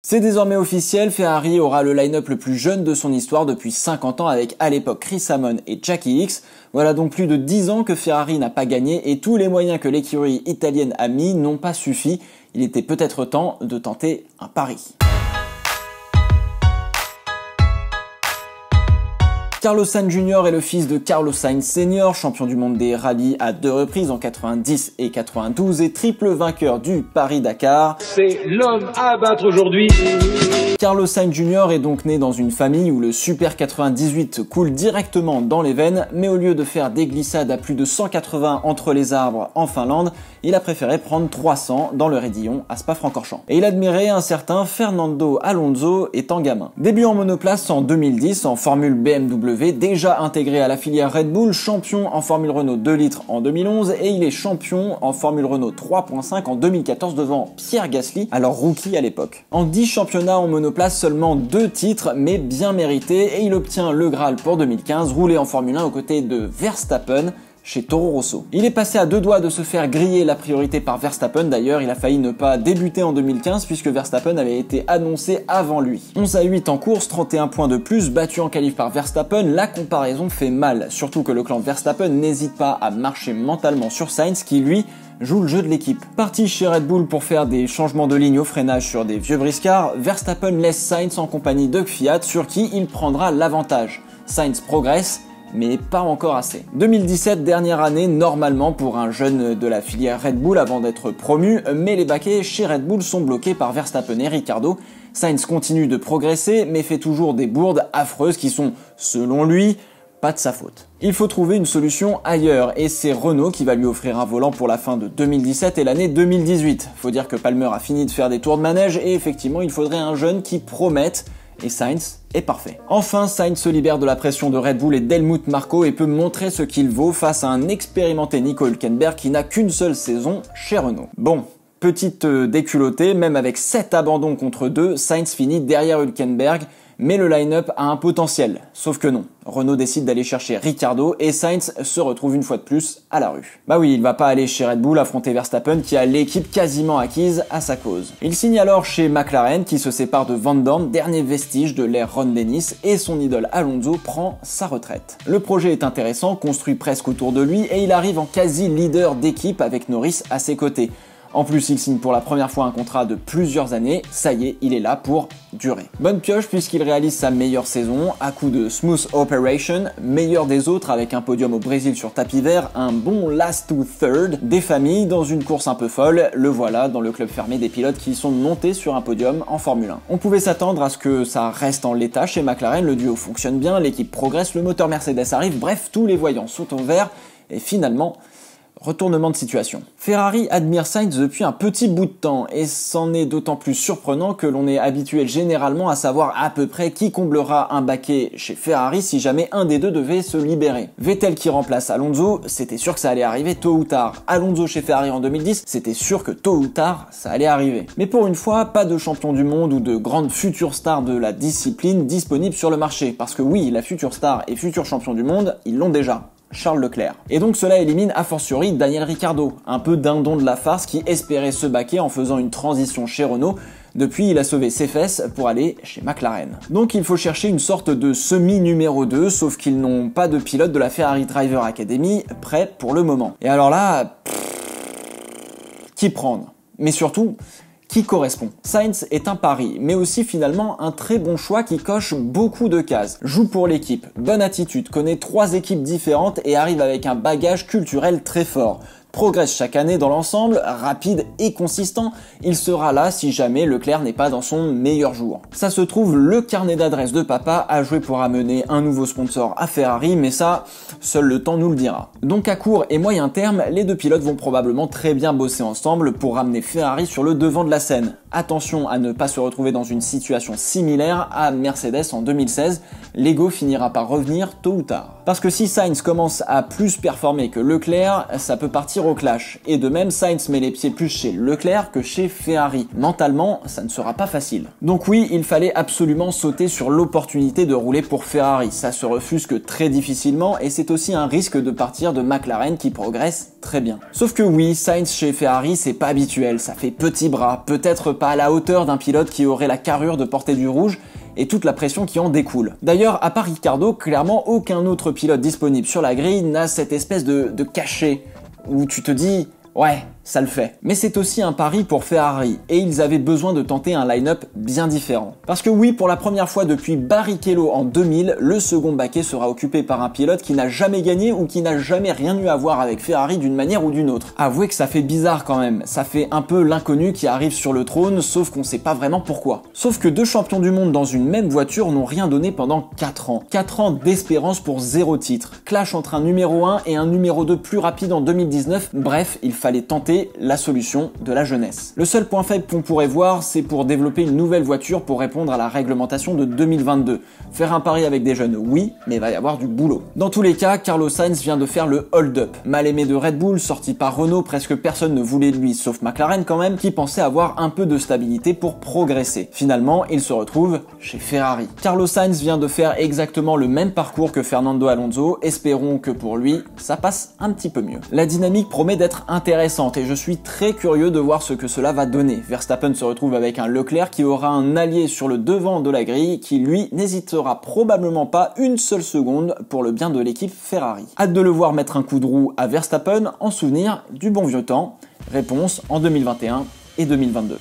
C'est désormais officiel, Ferrari aura le line-up le plus jeune de son histoire depuis 50 ans avec à l'époque Chris Amon et Jackie Ickx. Voilà donc plus de 10 ans que Ferrari n'a pas gagné et tous les moyens que l'écurie italienne a mis n'ont pas suffi. Il était peut-être temps de tenter un pari. Carlos Sainz Jr. est le fils de Carlos Sainz Sr., champion du monde des rallyes à 2 reprises en 90 et 92 et triple vainqueur du Paris-Dakar. C'est l'homme à abattre aujourd'hui. Carlos Sainz Jr. est donc né dans une famille où le Super 98 coule directement dans les veines, mais au lieu de faire des glissades à plus de 180 entre les arbres en Finlande, il a préféré prendre 300 dans le raidillon à Spa-Francorchamps. Et il admirait un certain Fernando Alonso étant gamin. Début en monoplace en 2010 en Formule BMW, déjà intégré à la filière Red Bull, champion en Formule Renault 2 litres en 2011 et il est champion en Formule Renault 3.5 en 2014 devant Pierre Gasly, alors rookie à l'époque. En 10 championnats en monoplace, seulement 2 titres mais bien mérités et il obtient le Graal pour 2015, roulé en Formule 1 aux côtés de Verstappen chez Toro Rosso. Il est passé à 2 doigts de se faire griller la priorité par Verstappen, d'ailleurs il a failli ne pas débuter en 2015 puisque Verstappen avait été annoncé avant lui. 11-8 en course, 31 points de plus, battu en qualif par Verstappen, la comparaison fait mal, surtout que le clan Verstappen n'hésite pas à marcher mentalement sur Sainz qui lui joue le jeu de l'équipe. Parti chez Red Bull pour faire des changements de ligne au freinage sur des vieux briscards, Verstappen laisse Sainz en compagnie de Fiat sur qui il prendra l'avantage. Sainz progresse, mais pas encore assez. 2017, dernière année normalement pour un jeune de la filière Red Bull avant d'être promu, mais les baquets chez Red Bull sont bloqués par Verstappen et Ricciardo. Sainz continue de progresser, mais fait toujours des bourdes affreuses qui sont, selon lui, pas de sa faute. Il faut trouver une solution ailleurs, et c'est Renault qui va lui offrir un volant pour la fin de 2017 et l'année 2018. Faut dire que Palmer a fini de faire des tours de manège, et effectivement il faudrait un jeune qui promette, et Sainz est parfait. Enfin, Sainz se libère de la pression de Red Bull et d'Helmut Marko et peut montrer ce qu'il vaut face à un expérimenté Nico Hülkenberg qui n'a qu'une seule saison chez Renault. Bon, petite déculottée, même avec 7 abandons contre 2, Sainz finit derrière Hülkenberg, mais le line-up a un potentiel. Sauf que non. Renault décide d'aller chercher Ricciardo et Sainz se retrouve une fois de plus à la rue. Bah oui, il va pas aller chez Red Bull affronter Verstappen qui a l'équipe quasiment acquise à sa cause. Il signe alors chez McLaren qui se sépare de Van Dorn, dernier vestige de l'ère Ron Dennis, et son idole Alonso prend sa retraite. Le projet est intéressant, construit presque autour de lui et il arrive en quasi leader d'équipe avec Norris à ses côtés. En plus, il signe pour la première fois un contrat de plusieurs années, ça y est, il est là pour durer. Bonne pioche puisqu'il réalise sa meilleure saison, à coup de smooth operation, meilleur des autres avec un podium au Brésil sur tapis vert, un bon last to third, des familles dans une course un peu folle, le voilà dans le club fermé des pilotes qui sont montés sur un podium en Formule 1. On pouvait s'attendre à ce que ça reste en l'état chez McLaren, le duo fonctionne bien, l'équipe progresse, le moteur Mercedes arrive, bref, tous les voyants sont au vert, et finalement, retournement de situation. Ferrari admire Sainz depuis un petit bout de temps et c'en est d'autant plus surprenant que l'on est habitué généralement à savoir à peu près qui comblera un baquet chez Ferrari si jamais un des deux devait se libérer. Vettel qui remplace Alonso, c'était sûr que ça allait arriver tôt ou tard. Alonso chez Ferrari en 2010, c'était sûr que tôt ou tard ça allait arriver. Mais pour une fois, pas de champion du monde ou de grande future star de la discipline disponible sur le marché. Parce que oui, la future star et futur champion du monde, ils l'ont déjà. Charles Leclerc. Et donc cela élimine a fortiori Daniel Ricciardo, un peu dindon de la farce qui espérait se baquer en faisant une transition chez Renault. Depuis, il a sauvé ses fesses pour aller chez McLaren. Donc il faut chercher une sorte de semi-numéro 2, sauf qu'ils n'ont pas de pilote de la Ferrari Driver Academy prêt pour le moment. Et alors là, qui prendre? Mais surtout, qui correspond. Sainz est un pari, mais aussi finalement un très bon choix qui coche beaucoup de cases. Joue pour l'équipe, bonne attitude, connaît 3 équipes différentes et arrive avec un bagage culturel très fort. Progresse chaque année dans l'ensemble, rapide et consistant, il sera là si jamais Leclerc n'est pas dans son meilleur jour. Ça se trouve, le carnet d'adresse de papa a joué pour amener un nouveau sponsor à Ferrari, mais ça, seul le temps nous le dira. Donc à court et moyen terme, les deux pilotes vont probablement très bien bosser ensemble pour ramener Ferrari sur le devant de la scène. Attention à ne pas se retrouver dans une situation similaire à Mercedes en 2016, l'ego finira par revenir tôt ou tard. Parce que si Sainz commence à plus performer que Leclerc, ça peut partir 0 clash. Et de même, Sainz met les pieds plus chez Leclerc que chez Ferrari. Mentalement, ça ne sera pas facile. Donc oui, il fallait absolument sauter sur l'opportunité de rouler pour Ferrari. Ça se refuse que très difficilement et c'est aussi un risque de partir de McLaren qui progresse très bien. Sauf que oui, Sainz chez Ferrari, c'est pas habituel. Ça fait petit bras, peut-être pas à la hauteur d'un pilote qui aurait la carrure de porter du rouge et toute la pression qui en découle. D'ailleurs, à part Ricciardo, clairement aucun autre pilote disponible sur la grille n'a cette espèce de cachet où tu te dis « ouais, ça le fait ». Mais c'est aussi un pari pour Ferrari, et ils avaient besoin de tenter un line-up bien différent. Parce que oui, pour la première fois depuis Barrichello en 2000, le second baquet sera occupé par un pilote qui n'a jamais gagné ou qui n'a jamais rien eu à voir avec Ferrari d'une manière ou d'une autre. Avouez que ça fait bizarre quand même, ça fait un peu l'inconnu qui arrive sur le trône, sauf qu'on sait pas vraiment pourquoi. Sauf que deux champions du monde dans une même voiture n'ont rien donné pendant 4 ans. 4 ans d'espérance pour 0 titre. Clash entre un numéro 1 et un numéro 2 plus rapide en 2019, bref, il fallait tenter la solution de la jeunesse. Le seul point faible qu'on pourrait voir, c'est pour développer une nouvelle voiture pour répondre à la réglementation de 2022. Faire un pari avec des jeunes, oui, mais il va y avoir du boulot. Dans tous les cas, Carlos Sainz vient de faire le hold-up. Mal aimé de Red Bull, sorti par Renault, presque personne ne voulait de lui, sauf McLaren quand même, qui pensait avoir un peu de stabilité pour progresser. Finalement, il se retrouve chez Ferrari. Carlos Sainz vient de faire exactement le même parcours que Fernando Alonso, espérons que pour lui, ça passe un petit peu mieux. La dynamique promet d'être intéressante et je suis très curieux de voir ce que cela va donner. Verstappen se retrouve avec un Leclerc qui aura un allié sur le devant de la grille qui lui n'hésitera probablement pas une seule seconde pour le bien de l'équipe Ferrari. Hâte de le voir mettre un coup de roue à Verstappen en souvenir du bon vieux temps. Réponse en 2021 et 2022.